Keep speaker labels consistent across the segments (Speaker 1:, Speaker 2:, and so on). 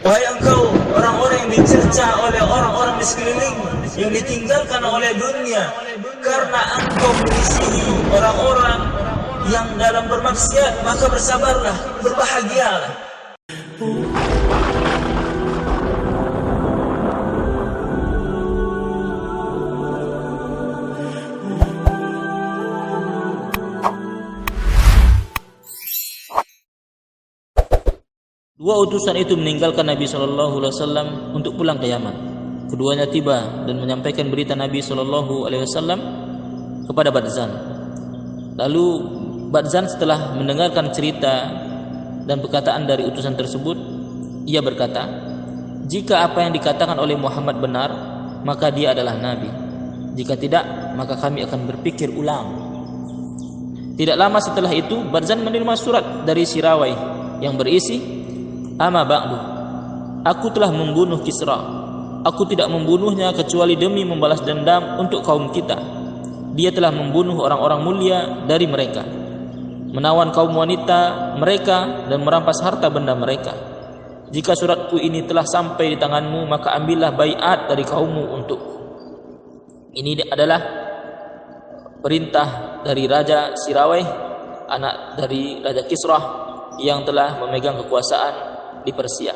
Speaker 1: Wahai engkau orang-orang yang dicerca oleh orang-orang di sekeliling, yang ditinggalkan oleh dunia, karena engkau berisihi orang-orang yang dalam bermaksiat, maka bersabarlah, berbahagialah.
Speaker 2: Dua utusan itu meninggalkan Nabi Shallallahu Alaihi Wasallam untuk pulang ke Yaman. Keduanya tiba dan menyampaikan berita Nabi Shallallahu Alaihi Wasallam kepada Badzan. Lalu Badzan setelah mendengarkan cerita dan perkataan dari utusan tersebut, ia berkata, jika apa yang dikatakan oleh Muhammad benar, maka dia adalah Nabi. Jika tidak, maka kami akan berpikir ulang. Tidak lama setelah itu, Badzan menerima surat dari Sirawai yang berisi, Ama ba'du, aku telah membunuh Kisra. Aku tidak membunuhnya kecuali demi membalas dendam untuk kaum kita. Dia telah membunuh orang-orang mulia dari mereka, menawan kaum wanita mereka dan merampas harta benda mereka. Jika suratku ini telah sampai di tanganmu, maka ambillah baiat dari kaummu untukku. Ini adalah perintah dari Raja Sirawai, anak dari Raja Kisra yang telah memegang kekuasaan di Persia.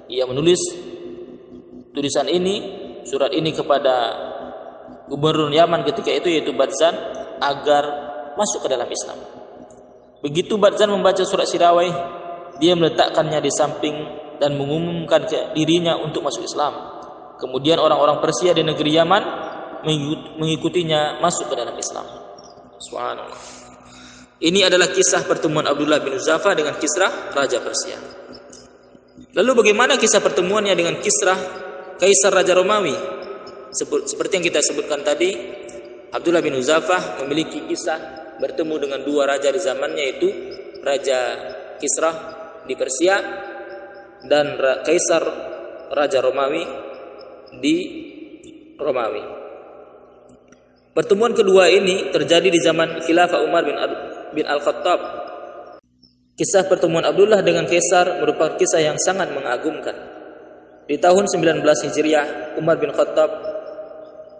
Speaker 2: Ia menulis tulisan ini, surat ini kepada gubernur Yaman ketika itu, yaitu Badzan, agar masuk ke dalam Islam. Begitu Badzan membaca surat Sirawai, dia meletakkannya di samping dan mengumumkan ke dirinya untuk masuk Islam. Kemudian orang-orang Persia di negeri Yaman mengikutinya masuk ke dalam Islam. Subhanallah. Ini adalah kisah pertemuan Abdullah bin Hudzafah dengan Kisra, Raja Persia. Lalu bagaimana kisah pertemuannya dengan Kisra, Kaisar Raja Romawi? Seperti yang kita sebutkan tadi, Abdullah bin Hudzafah memiliki kisah bertemu dengan dua raja di zamannya, yaitu Raja Kisra di Persia dan Kaisar Raja Romawi di Romawi. Pertemuan kedua ini terjadi di zaman Khilafah Umar bin Al-Khattab. Kisah pertemuan Abdullah dengan Kaisar merupakan kisah yang sangat mengagumkan. Di tahun 19 Hijriah, Umar bin Khattab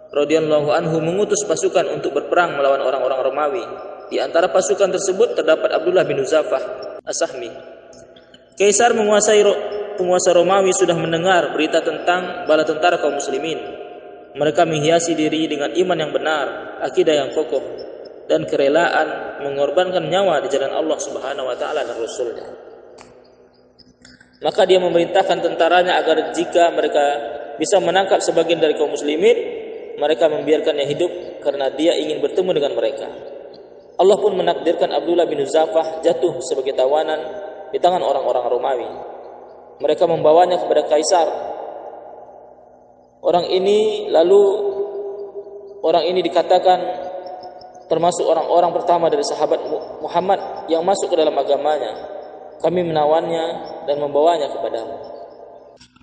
Speaker 2: radhiyallahu anhu mengutus pasukan untuk berperang melawan orang-orang Romawi. Di antara pasukan tersebut terdapat Abdullah bin Hudzafah As-Sahmi. Kaisar penguasa Romawi sudah mendengar berita tentang bala tentara kaum muslimin. Mereka menghiasi diri dengan iman yang benar, akidah yang kokoh, dan kerelaan mengorbankan nyawa di jalan Allah Subhanahu wa taala dan Rasul-Nya. Maka dia memerintahkan tentaranya agar jika mereka bisa menangkap sebagian dari kaum muslimin, mereka membiarkannya hidup karena dia ingin bertemu dengan mereka. Allah pun menakdirkan Abdullah bin Hudzafah jatuh sebagai tawanan di tangan orang-orang Romawi. Mereka membawanya kepada Kaisar. Orang ini dikatakan termasuk orang-orang pertama dari sahabat Muhammad yang masuk ke dalam agamanya. Kami menawannya dan membawanya kepadamu.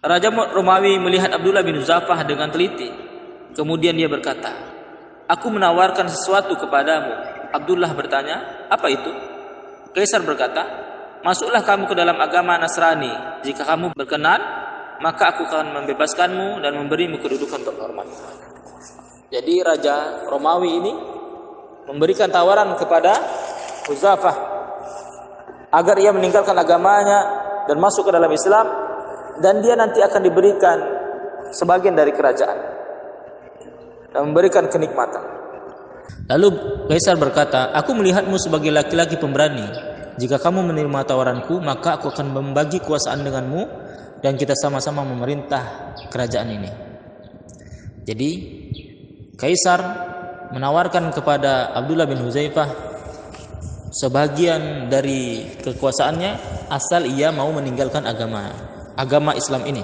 Speaker 2: Raja Romawi melihat Abdullah bin Hudzafah dengan teliti. Kemudian dia berkata, aku menawarkan sesuatu kepadamu. Abdullah bertanya, apa itu? Kaisar berkata, masuklah kamu ke dalam agama Nasrani. Jika kamu berkenan, maka aku akan membebaskanmu dan memberimu kedudukan terhormat. Jadi Raja Romawi ini memberikan tawaran kepada Hudzafah agar ia meninggalkan agamanya dan masuk ke dalam Islam, dan dia nanti akan diberikan sebagian dari kerajaan dan memberikan kenikmatan. Lalu Kaisar berkata, aku melihatmu sebagai laki-laki pemberani. Jika kamu menerima tawaranku, maka aku akan membagi kuasaan denganmu dan kita sama-sama memerintah kerajaan ini. Jadi Kaisar menawarkan kepada Abdullah bin Hudzafah sebagian dari kekuasaannya asal ia mau meninggalkan agama Islam ini.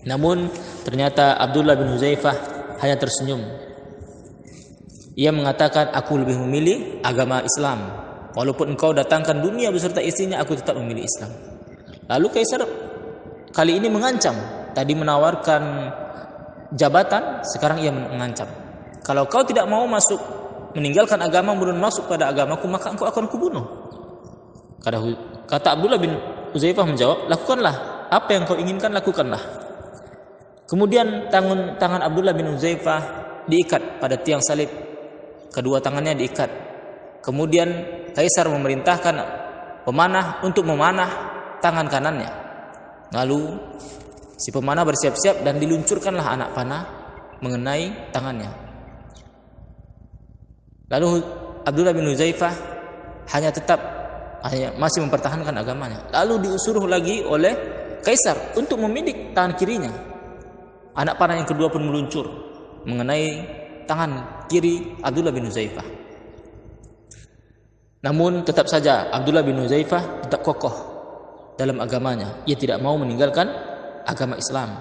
Speaker 2: Namun ternyata Abdullah bin Hudzafah hanya tersenyum. Ia mengatakan, aku lebih memilih agama Islam. Walaupun engkau datangkan dunia beserta isinya, aku tetap memilih Islam. Lalu Kaisar kali ini mengancam. Tadi menawarkan jabatan, sekarang ia mengancam. Kalau kau tidak mau meninggalkan agama dan masuk pada agamaku, maka engkau akan kubunuh. Kata Abdullah bin Hudzafah menjawab, lakukanlah. apa yang kau inginkan lakukanlah. Kemudian tangan Abdullah bin Huzaifah diikat pada tiang salib, kedua tangannya diikat. Kemudian Kaisar memerintahkan pemanah untuk memanah tangan kanannya. Lalu si pemanah bersiap-siap dan diluncurkanlah anak panah mengenai tangannya. Lalu Abdullah bin Huzaifah hanya masih mempertahankan agamanya. Lalu disuruh lagi oleh Kaisar untuk membidik tangan kirinya. Anak panah yang kedua pun meluncur mengenai tangan kiri Abdullah bin Huzaifah. Namun tetap saja Abdullah bin Huzaifah tetap kokoh dalam agamanya. Ia tidak mau meninggalkan agama Islam.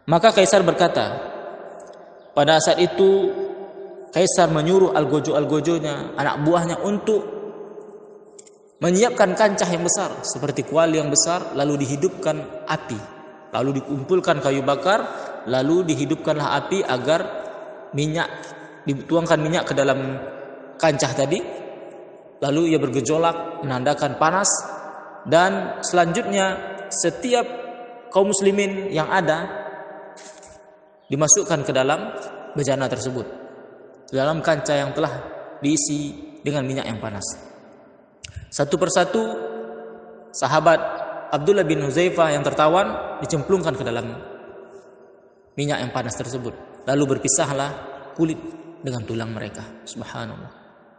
Speaker 2: Maka Kaisar berkata, pada saat itu Kaisar menyuruh algojo-algojonya, anak buahnya, untuk menyiapkan kancah yang besar seperti kuali yang besar, lalu dihidupkan api, lalu dikumpulkan kayu bakar, lalu dihidupkanlah api agar dituangkan minyak ke dalam kancah tadi, lalu ia bergejolak menandakan panas, dan selanjutnya setiap kaum muslimin yang ada dimasukkan ke dalam bejana tersebut, dalam kancah yang telah diisi dengan minyak yang panas. Satu persatu sahabat Abdullah bin Huzaifah yang tertawan dicemplungkan ke dalam minyak yang panas tersebut. Lalu berpisahlah kulit dengan tulang mereka. Subhanallah.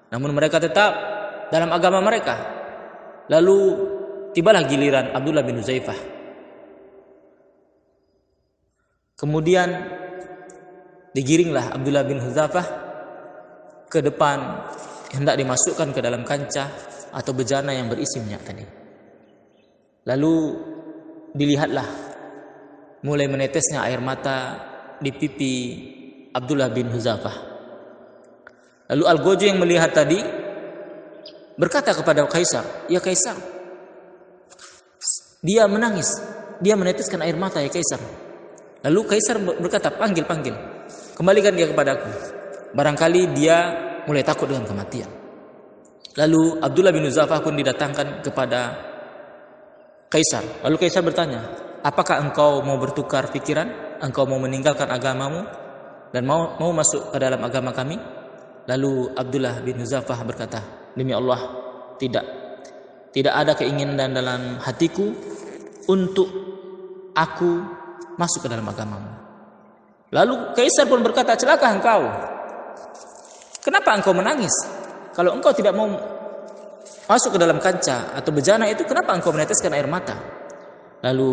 Speaker 2: Namun mereka tetap dalam agama mereka. Lalu tibalah giliran Abdullah bin Huzaifah. Kemudian digiringlah Abdullah bin Huzaifah ke depan, hendak dimasukkan ke dalam kancah atau bejana yang berisi minyak tadi. Lalu dilihatlah mulai menetesnya air mata di pipi Abdullah bin Huzaifah. Lalu algojo yang melihat tadi berkata kepada Kaisar, "Ya Kaisar, dia menangis, dia meneteskan air mata ya Kaisar." Lalu Kaisar berkata, "Panggil. Kembalikan dia kepadaku. Barangkali dia mulai takut dengan kematian." Lalu Abdullah bin Huzaifah pun didatangkan kepada Kaisar. Lalu Kaisar bertanya, "Apakah engkau mau bertukar pikiran? Engkau mau meninggalkan agamamu dan mau masuk ke dalam agama kami?" Lalu Abdullah bin Huzaifah berkata, "Demi Allah, tidak. Tidak ada keinginan dalam hatiku untuk aku masuk ke dalam agamamu." Lalu Kaisar pun berkata, "Celaka engkau. Kenapa engkau menangis? Kalau engkau tidak mau masuk ke dalam kancah atau bejana itu, kenapa engkau meneteskan air mata?" Lalu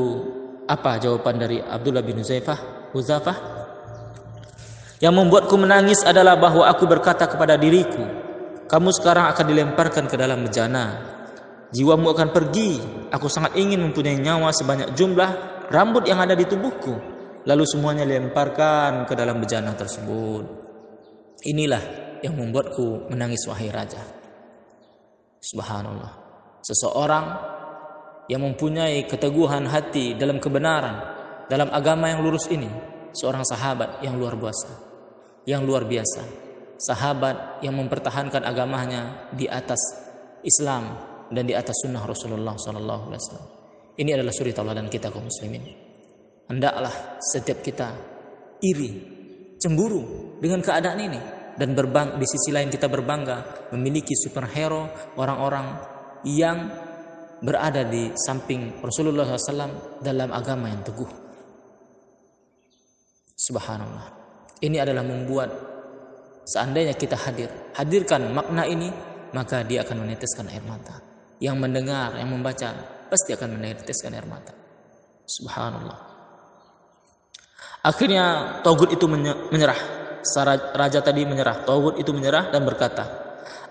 Speaker 2: apa jawaban dari Abdullah bin Huzaifah? "Yang membuatku menangis adalah bahwa aku berkata kepada diriku, kamu sekarang akan dilemparkan ke dalam bejana. Jiwamu akan pergi. Aku sangat ingin mempunyai nyawa sebanyak jumlah rambut yang ada di tubuhku. Lalu semuanya dilemparkan ke dalam bejana tersebut. Inilah yang membuatku menangis, wahai raja." Subhanallah. Seseorang yang mempunyai keteguhan hati dalam kebenaran, dalam agama yang lurus ini, seorang sahabat yang luar biasa, sahabat yang mempertahankan agamanya di atas Islam dan di atas sunnah Rasulullah SAW. Ini adalah suri tauladan kita kaum muslimin. Hendaklah setiap kita iri, cemburu dengan keadaan ini, dan di sisi lain kita berbangga memiliki superhero, orang-orang yang berada di samping Rasulullah SAW dalam agama yang teguh. Subhanallah. Ini adalah membuat seandainya kita hadirkan makna ini, maka dia akan meneteskan air mata. Yang mendengar, yang membaca pasti akan meneteskan air mata. Subhanallah. Akhirnya Taugut itu menyerah. Raja tadi menyerah. Taugut itu menyerah dan berkata,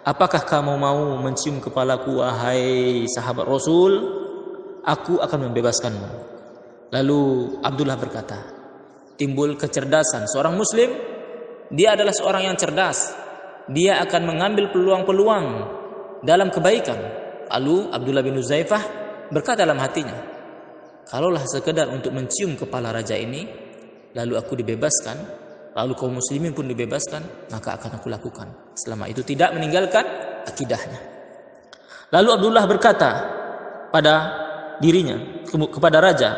Speaker 2: "Apakah kamu mau mencium kepalaku, wahai sahabat Rasul? Aku akan membebaskanmu." Lalu Abdullah berkata, timbul kecerdasan seorang muslim. Dia adalah seorang yang cerdas. Dia akan mengambil peluang-peluang dalam kebaikan. Lalu Abdullah bin Huzaifah berkata dalam hatinya, "Kalaulah sekedar untuk mencium kepala raja ini, lalu aku dibebaskan, lalu kaum muslimin pun dibebaskan, maka akan aku lakukan, selama itu tidak meninggalkan akidahnya." Lalu Abdullah berkata pada dirinya, kepada raja,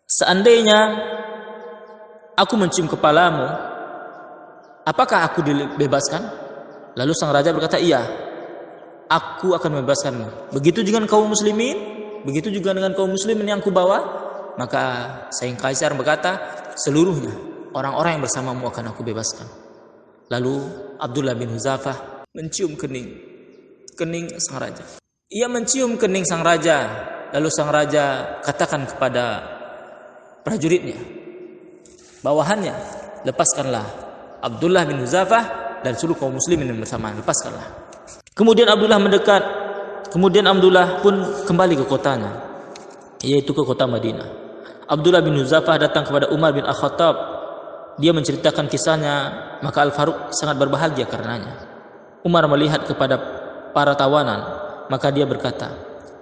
Speaker 2: seandainya aku mencium kepalamu, apakah aku dibebaskan? Lalu sang raja berkata, iya, aku akan membebaskanmu. Begitu juga dengan kaum muslimin, begitu juga dengan kaum muslimin yang kubawa. Maka sang kaisar berkata, seluruhnya orang-orang yang bersamamu akan aku bebaskan. Lalu Abdullah bin Huzafah mencium kening sang raja. Ia mencium kening sang raja. Lalu sang raja katakan kepada prajuritnya, bawahannya, lepaskanlah Abdullah bin Huzafah dan seluruh kaum muslimin yang bersamaan, lepaskanlah. Kemudian Abdullah mendekat. Kemudian Abdullah pun kembali ke kotanya, yaitu ke kota Madinah. Abdullah bin Huzafah datang kepada Umar bin Al-Khattab. Dia menceritakan kisahnya, maka Al-Faruq sangat berbahagia karenanya. Umar melihat kepada para tawanan, maka dia berkata,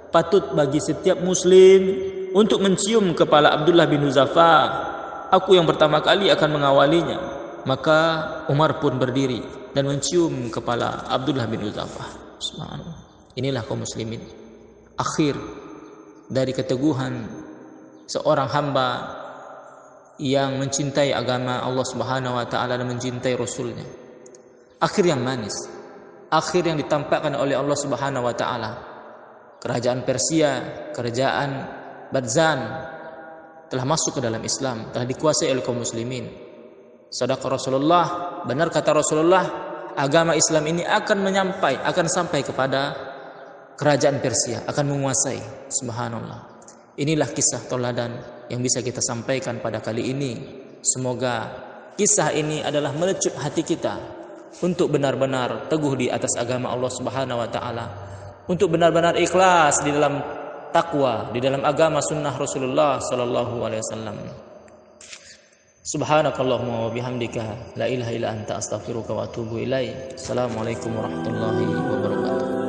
Speaker 2: patut bagi setiap muslim untuk mencium kepala Abdullah bin Huzafah. Aku yang pertama kali akan mengawalinya. Maka Umar pun berdiri dan mencium kepala Abdullah bin Huzafah. Subhanallah. Inilah kaum muslimin, akhir dari keteguhan seorang hamba yang mencintai agama Allah Subhanahu wa taala dan mencintai Rasulnya. Akhir yang manis, akhir yang ditampakkan oleh Allah Subhanahu wa taala. Kerajaan Persia, kerajaan Badzan telah masuk ke dalam Islam, telah dikuasai oleh kaum muslimin. Sadaqah Rasulullah, benar kata Rasulullah, agama Islam ini akan sampai kepada kerajaan Persia, akan menguasai. Subhanallah. Inilah kisah teladan yang bisa kita sampaikan pada kali ini. Semoga kisah ini adalah melecut hati kita untuk benar-benar teguh di atas agama Allah Subhanahu wa taala, untuk benar-benar ikhlas di dalam takwa, di dalam agama sunnah Rasulullah sallallahu alaihi wasallam. Subhanakallahumma wa bihamdika la ilaha illa anta astaghfiruka wa atubu ilaik. Assalamualaikum warahmatullahi wabarakatuh.